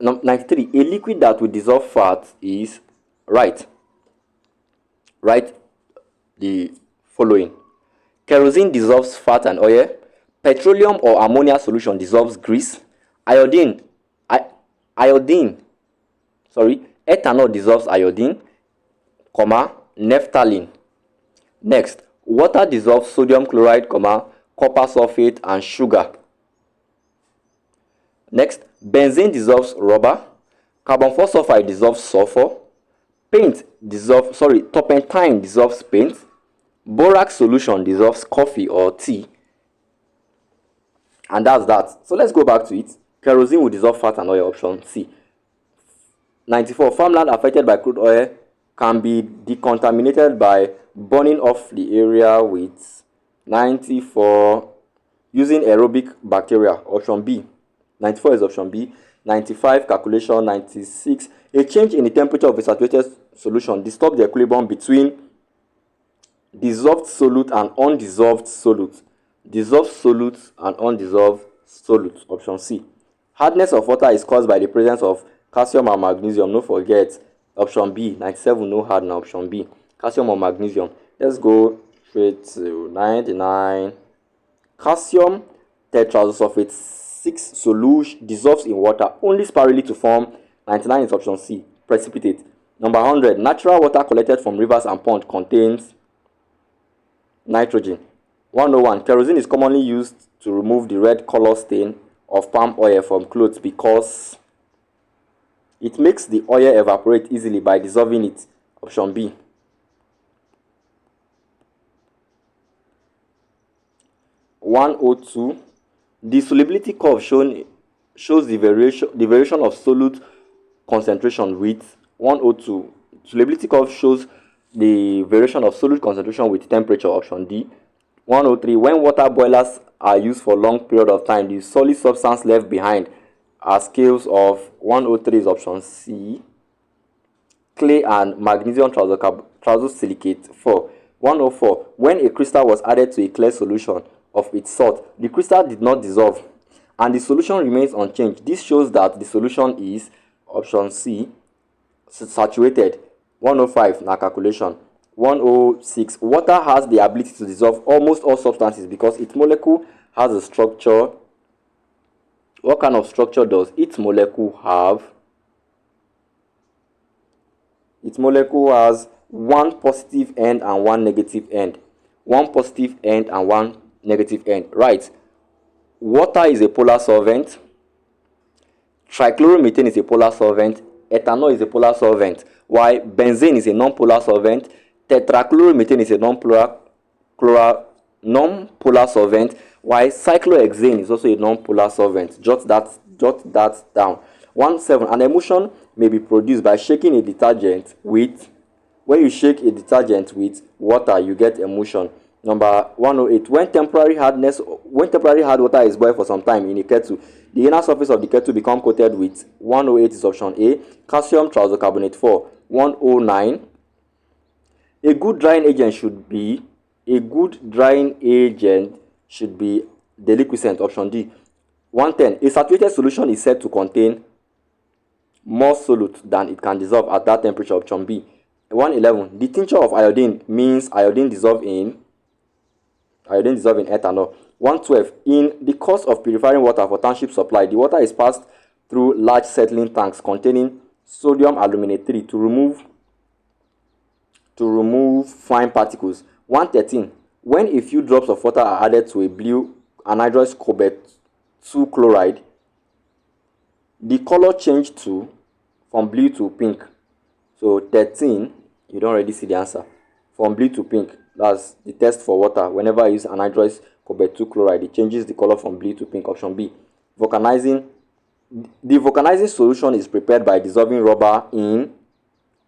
Number 93, a liquid that will dissolve fat is right. Write the following. Kerosene dissolves fat and oil. Petroleum or ammonia solution dissolves grease. Iodine, iodine, sorry, ethanol dissolves iodine, comma, naphthalene. Next, water dissolves sodium chloride, comma, copper sulfate and sugar. Next, benzene dissolves rubber. Carbon 4 sulfide dissolves sulfur. Turpentine dissolves paint. Borax solution dissolves coffee or tea. And that's that. So let's go back to it. Kerosene will dissolve fat and oil, option C. 94. Farmland affected by crude oil can be decontaminated by burning off the area with 94 using aerobic bacteria, option B. 94 is option B. 95, calculation. 96, a change in the temperature of a saturated solution disturbs the equilibrium between dissolved solute and undissolved solute. Dissolved solute and undissolved solute, option C. Hardness of water is caused by the presence of calcium and magnesium. No forget, option B. 97, no hard now, option B. Calcium or magnesium. Let's go straight to 99. Calcium tetrasulfate 6 solution dissolves in water only sparingly to form. 99 is option C, precipitate. Number 100, natural water collected from rivers and ponds contains nitrogen. 101, kerosene is commonly used to remove the red color stain of palm oil from clothes because it makes the oil evaporate easily by dissolving it. Option B. 102, the solubility curve shows the variation of solute concentration with 102. Solubility curve shows the variation of solute concentration with temperature, option D. 103, when water boilers are used for long period of time, the solid substance left behind are scales of. 103 is option C, clay and magnesium trioxosilicate. 4. 104, when a crystal was added to a clear solution of its salt, the crystal did not dissolve and the solution remains unchanged. This shows that the solution is, option C, saturated. 105, na calculation. 106, water has the ability to dissolve almost all substances because its molecule has a structure. What kind of structure does its molecule have? Its molecule has one positive end and one negative end. One positive end and one negative end. Right. Water is a polar solvent. Trichloromethane is a polar solvent. Ethanol is a polar solvent. While benzene is a non-polar solvent. Tetrachloromethane is a non-polar solvent. While cyclohexane is also a non-polar solvent. Jot that down. 17. An emulsion may be produced by shaking a detergent with. When you shake a detergent with water, you get emulsion. Number 108, when temporary hard water is boiled for some time in a kettle, the inner surface of the kettle becomes coated with. 108 is option A, calcium trisulcarbonate. 4. 109, a good drying agent should be deliquescent. Option D. 110, a saturated solution is said to contain more solute than it can dissolve at that temperature. Option B. 111, the tincture of iodine means iodine dissolve in ethanol. 112, in the course of purifying water for township supply, the water is passed through large settling tanks containing sodium aluminate 3 to remove fine particles. 113, when a few drops of water are added to a blue anhydrous cobalt 2 chloride, the color changed from blue to pink. So 13, you don't already see the answer. From blue to pink. That's the test for water. Whenever I use anhydrous cobalt 2 chloride, it changes the color from blue to pink. Option B. Vulcanizing. The vulcanizing solution is prepared by dissolving rubber in.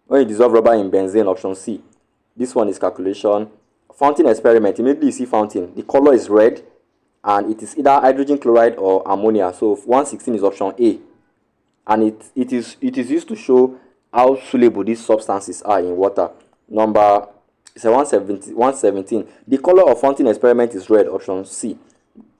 When you dissolve rubber in benzene, option C. This one is calculation. Fountain experiment. Immediately you see fountain, the color is red and it is either hydrogen chloride or ammonia. So 116 is option A. And it is used to show how soluble these substances are in water. Number 117. The color of fountain experiment is red. Option C.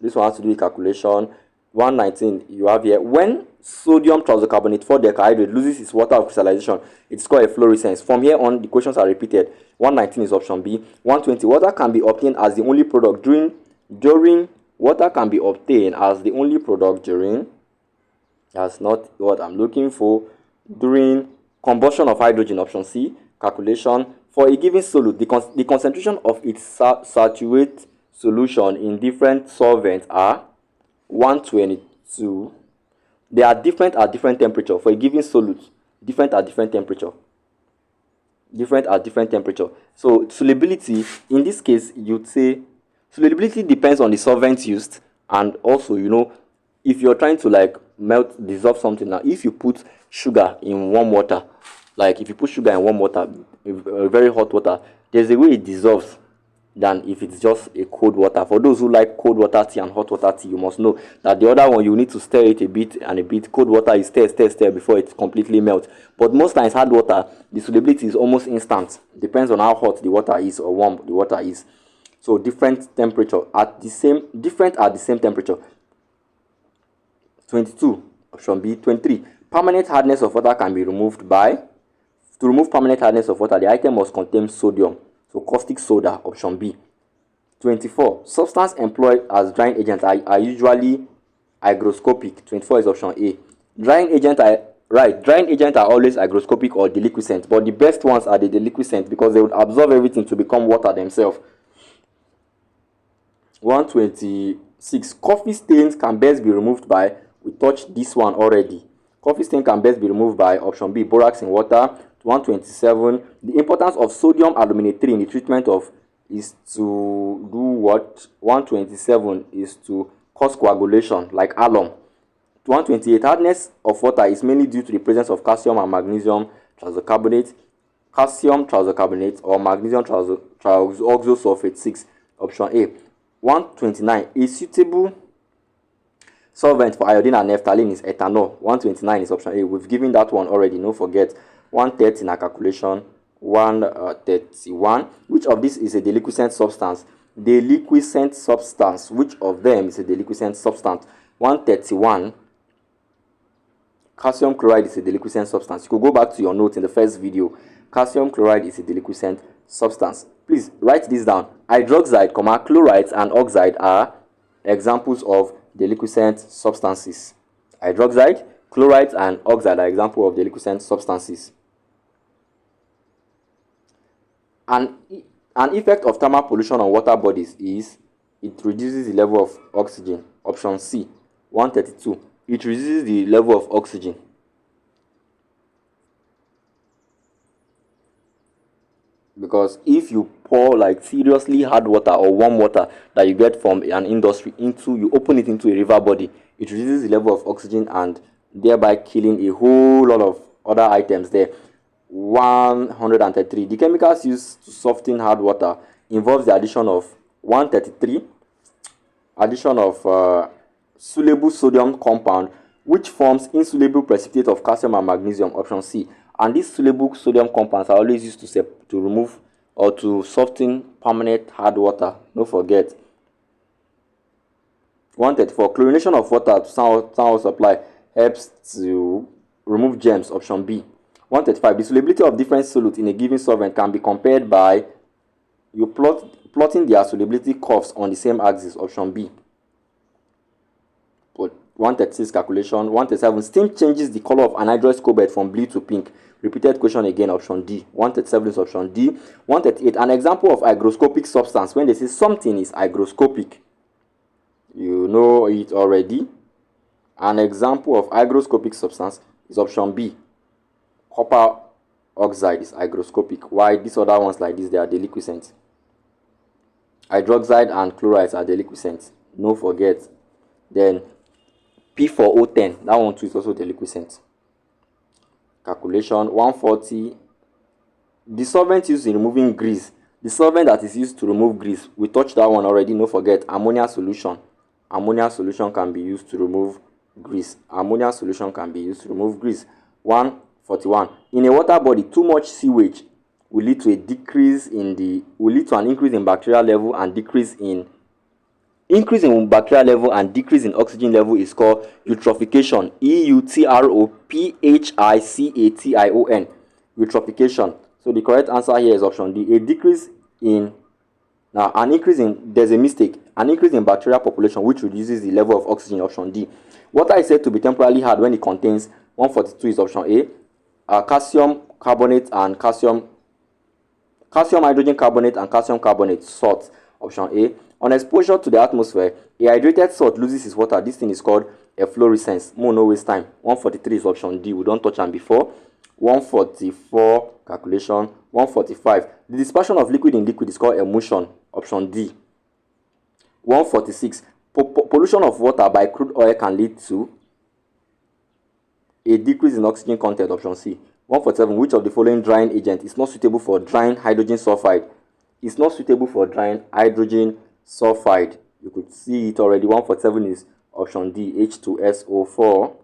This one has to do with calculation. 119. You have here when sodium thiocarbonate 4-decahydrate loses its water of crystallization, it's called efflorescence. From here on, the questions are repeated. 119 is option B. 120, water can be obtained as the only product during water can be obtained as the only product during, that's not what I'm looking for, during combustion of hydrogen, option C. Calculation, for a given solute, the concentration of its saturated solution in different solvents are 122. They are different at different temperature. For a given solute, different at different temperature. So solubility, in this case, you'd say solubility depends on the solvent used, and also, if you're trying to like dissolve something. Now, if you put sugar in warm water, very hot water, there's a way it dissolves than if it's just a cold water. For those who like cold water tea and hot water tea, you must know that the other one, you need to stir it a bit and a bit. Cold water is stir before it completely melts. But most times hard water, the solubility is almost instant. Depends on how hot the water is or warm the water is. So different at the same temperature. 22, option B. 23, permanent hardness of water can be removed by, to remove permanent hardness of water, the item must contain sodium. So caustic soda, option B. 24, substance employed as drying agents are usually hygroscopic. 24 is option A. Drying agents are always hygroscopic or deliquescent, but the best ones are the deliquescent because they would absorb everything to become water themselves. 126, coffee stains can best be removed by, we touched this one already. Coffee stain can best be removed by, option B, borax in water. 127, the importance of sodium aluminate in the treatment of is to do what? 127 is to cause coagulation like alum. 128, hardness of water is mainly due to the presence of calcium and magnesium thiocarbonate, or magnesium trioxosulfate 6, option A. 129, a suitable solvent for iodine and naphthalene is ethanol. 129 is option A. We've given that one already, no forget. 130 in our calculation. 131, which of this is a deliquescent substance? Which of them is a deliquescent substance? 131, calcium chloride is a deliquescent substance. You could go back to your notes in the first video. Calcium chloride is a deliquescent substance. Please write this down. Hydroxide, chlorides and oxide are examples of deliquescent substances. Hydroxide, chlorides and oxide are examples of deliquescent substances. An effect of thermal pollution on water bodies is it reduces the level of oxygen. Option C. 132, it reduces the level of oxygen. Because if you pour like seriously hard water or warm water that you get from an industry you open it into a river body, it reduces the level of oxygen and thereby killing a whole lot of other items there. 133, the chemicals used to soften hard water involves the addition of 133, soluble sodium compound which forms insoluble precipitate of calcium and magnesium, option C. And these soluble sodium compounds are always used to remove or to soften permanent hard water. Don't forget. 134, chlorination of water to sound supply helps to remove germs, option B. 135, the solubility of different solutes in a given solvent can be compared by plotting their solubility curves on the same axis, option B. 136 calculation. 137, steam changes the color of anhydrous cobalt from blue to pink. Repeated question again, option D. 137 is option D. 138, an example of hygroscopic substance. When they say something is hygroscopic, you know it already. An example of hygroscopic substance is option B. Copper oxide is hygroscopic. Why these other ones like this, they are deliquescent. Hydroxide and chlorides are deliquescent. No forget. Then P4O10, that one too is also deliquescent. Calculation. 140, the solvent used in removing grease. The solvent that is used to remove grease, we touched that one already. No forget, ammonia solution. Ammonia solution can be used to remove grease. 141, in a water body, too much sewage will lead to an increase in bacterial level and decrease in Increase in bacterial level and decrease in oxygen level is called eutrophication. Eutrophication. Eutrophication. So the correct answer here is option D. A decrease in Now, there's a mistake. An increase in bacterial population which reduces the level of oxygen, option D. Water is said to be temporarily hard when it contains 142 is option A. Calcium carbonate and calcium hydrogen carbonate and calcium carbonate salts, option A. On exposure to the atmosphere, a hydrated salt loses its water. This thing is called efflorescence. More no waste time. 143 is option D. We don't touch them before. 144 calculation. 145. The dispersion of liquid in liquid is called emulsion, option D. 146. Pollution of water by crude oil can lead to a decrease in oxygen content, option C. 147. Which of the following drying agent is not suitable for drying hydrogen sulfide? It's not suitable for drying hydrogen sulfide. You could see it already. 147 is option D, H2SO4.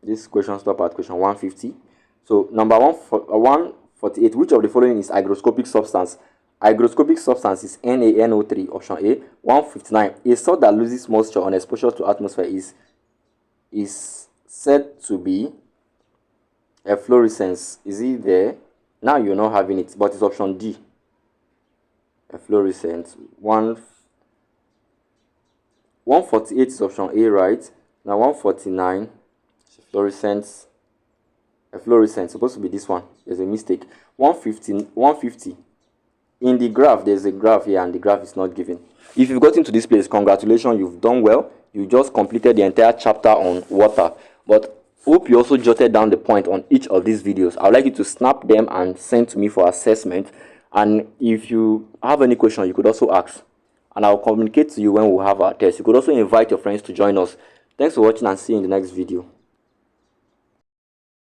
This question stop at question 150. So number 148. Which of the following is hygroscopic substance? Hygroscopic substance is NaNO3, option A. 159. A salt that loses moisture on exposure to atmosphere is said to be efflorescence. Is it there? Now you're not having it, but it's option D. Efflorescence. 148 is option A, right? Now 149. Efflorescence. Supposed to be this one. There's a mistake. 150. In the graph, there's a graph here and the graph is not given. If you've gotten to this place, congratulations, you've done well. You just completed the entire chapter on water. But hope you also jotted down the point on each of these videos. I would like you to snap them and send to me for assessment. And if you have any question, you could also ask. And I'll communicate to you when we have our test. You could also invite your friends to join us. Thanks for watching and see you in the next video.